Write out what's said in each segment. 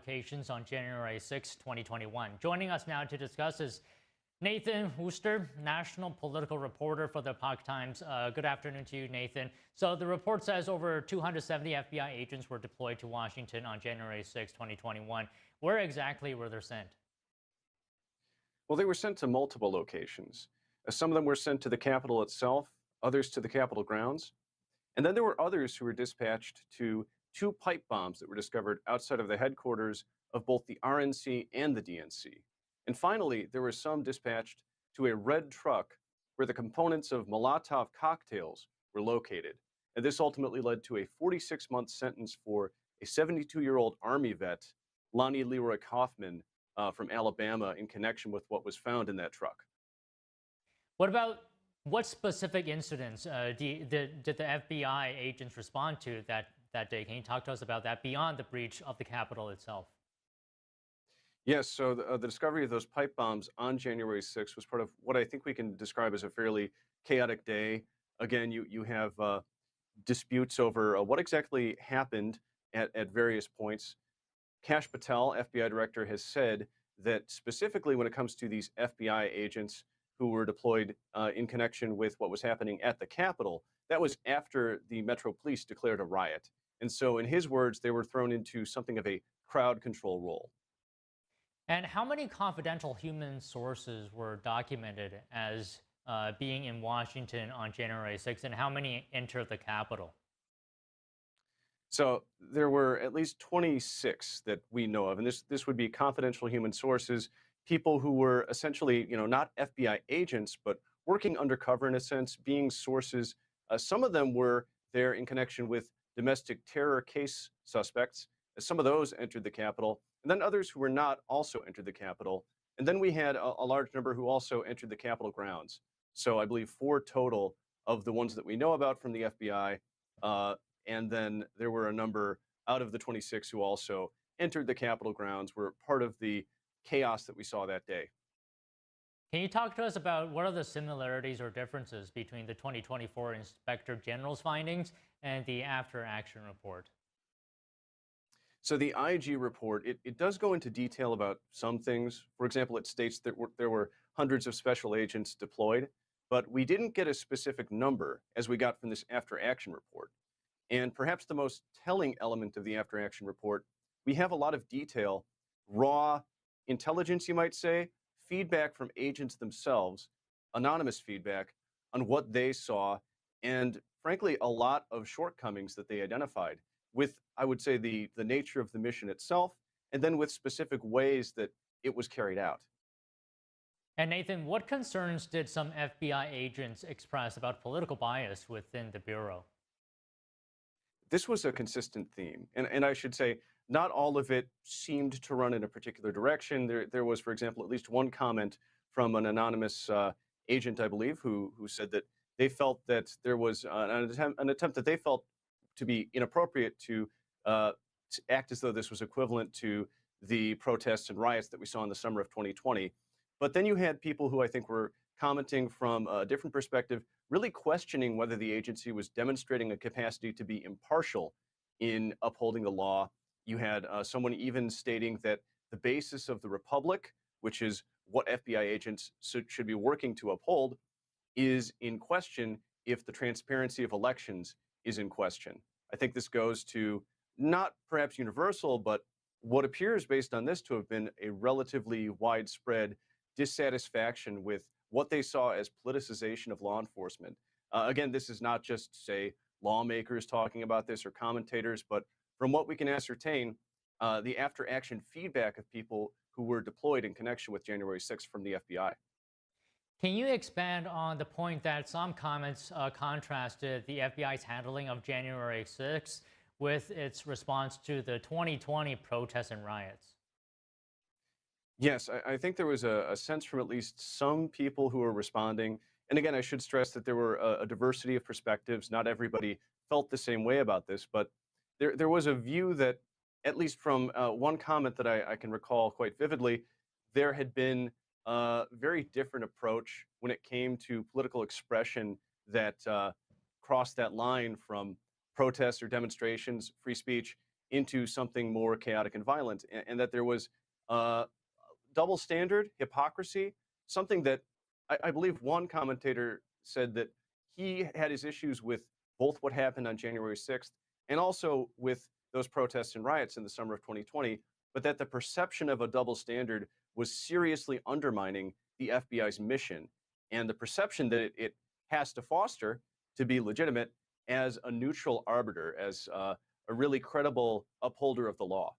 locations on January 6, 2021. Joining us now to discuss is Nathan Wooster, national political reporter for the Epoch Times. Good afternoon to you, Nathan. So the report says over 270 FBI agents were deployed to Washington on January 6, 2021. Where exactly were they sent? Well, they were sent to multiple locations. Some of them were sent to the Capitol itself, others to the Capitol grounds. And then there were others who were dispatched to 2 pipe bombs that were discovered outside of the headquarters of both the RNC and the DNC. And finally, there were some dispatched to a red truck where the components of Molotov cocktails were located. And this ultimately led to a 46-month sentence for a 72-year-old Army vet, Lonnie Leroy Kaufman, from Alabama, in connection with what was found in that truck. What specific incidents did the FBI agents respond to that day? Can you talk to us about that beyond the breach of the Capitol itself? Yes, so the discovery of those pipe bombs on January 6th was part of what I think we can describe as a fairly chaotic day. Again, you have disputes over what exactly happened at various points. Kash Patel, FBI director, has said that specifically when it comes to these FBI agents who were deployed in connection with what was happening at the Capitol, that was after the Metro Police declared a riot. And so in his words, they were thrown into something of a crowd control role. And how many confidential human sources were documented as being in Washington on January 6th, and how many entered the Capitol? So there were at least 26 that we know of, and this would be confidential human sources, people who were essentially, not FBI agents, but working undercover in a sense, being sources. Some of them were there in connection with domestic terror case suspects. Some of those entered the Capitol, and then others who were not also entered the Capitol. And then we had a large number who also entered the Capitol grounds. So I believe 4 total of the ones that we know about from the FBI. And then there were a number out of the 26 who also entered the Capitol grounds, were part of the chaos that we saw that day. Can you talk to us about what are the similarities or differences between the 2024 Inspector General's findings and the after-action report? So the IG report, it does go into detail about some things. For example, it states that there were hundreds of special agents deployed, but we didn't get a specific number as we got from this after-action report. And perhaps the most telling element of the after-action report, we have a lot of detail, raw intelligence, you might say, feedback from agents themselves, anonymous feedback on what they saw, and frankly, a lot of shortcomings that they identified with, I would say, the nature of the mission itself, and then with specific ways that it was carried out. And Nathan, what concerns did some FBI agents express about political bias within the Bureau? This was a consistent theme, and I should say, not all of it seemed to run in a particular direction. There was, for example, at least one comment from an anonymous agent, I believe, who said that they felt that there was an attempt that they felt to be inappropriate to act as though this was equivalent to the protests and riots that we saw in the summer of 2020. But then you had people who I think were commenting from a different perspective, really questioning whether the agency was demonstrating a capacity to be impartial in upholding the law. You had someone even stating that the basis of the republic, which is what FBI agents should be working to uphold, is in question if the transparency of elections is in question. I think this goes to not perhaps universal, but what appears based on this to have been a relatively widespread dissatisfaction with what they saw as politicization of law enforcement. Again, this is not just, say, lawmakers talking about this or commentators, but from what we can ascertain, the after-action feedback of people who were deployed in connection with January 6th from the FBI. Can you expand on the point that some comments contrasted the FBI's handling of January 6th with its response to the 2020 protests and riots? Yes, I think there was a sense from at least some people who were responding. And again, I should stress that there were a diversity of perspectives. Not everybody felt the same way about this, but there was a view that, at least from one comment that I can recall quite vividly, there had been a very different approach when it came to political expression that crossed that line from protests or demonstrations, free speech, into something more chaotic and violent, and that there was double standard, hypocrisy, something that I believe one commentator said that he had his issues with both what happened on January 6th and also with those protests and riots in the summer of 2020, but that the perception of a double standard was seriously undermining the FBI's mission and the perception that it has to foster to be legitimate as a neutral arbiter, as a really credible upholder of the law.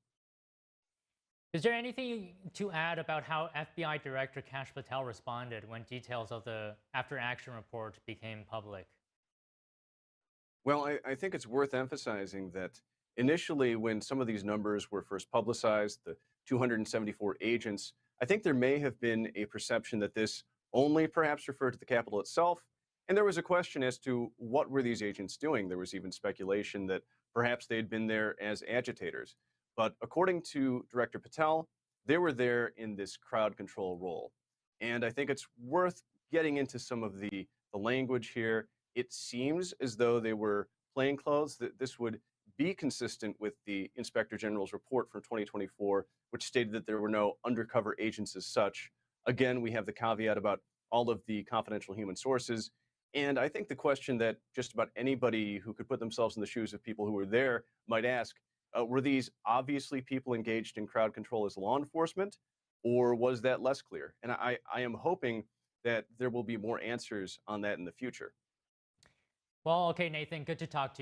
Is there anything to add about how FBI Director Kash Patel responded when details of the after-action report became public? Well, I think it's worth emphasizing that initially, when some of these numbers were first publicized, the 274 agents, I think there may have been a perception that this only perhaps referred to the Capitol itself. And there was a question as to what were these agents doing. There was even speculation that perhaps they had been there as agitators. But according to Director Patel, they were there in this crowd control role. And I think it's worth getting into some of the language here. It seems as though they were plainclothes, that this would be consistent with the Inspector General's report from 2024, which stated that there were no undercover agents as such. Again, we have the caveat about all of the confidential human sources. And I think the question that just about anybody who could put themselves in the shoes of people who were there might ask, were these obviously people engaged in crowd control as law enforcement, or was that less clear? And I am hoping that there will be more answers on that in the future. Well, okay, Nathan, good to talk to you.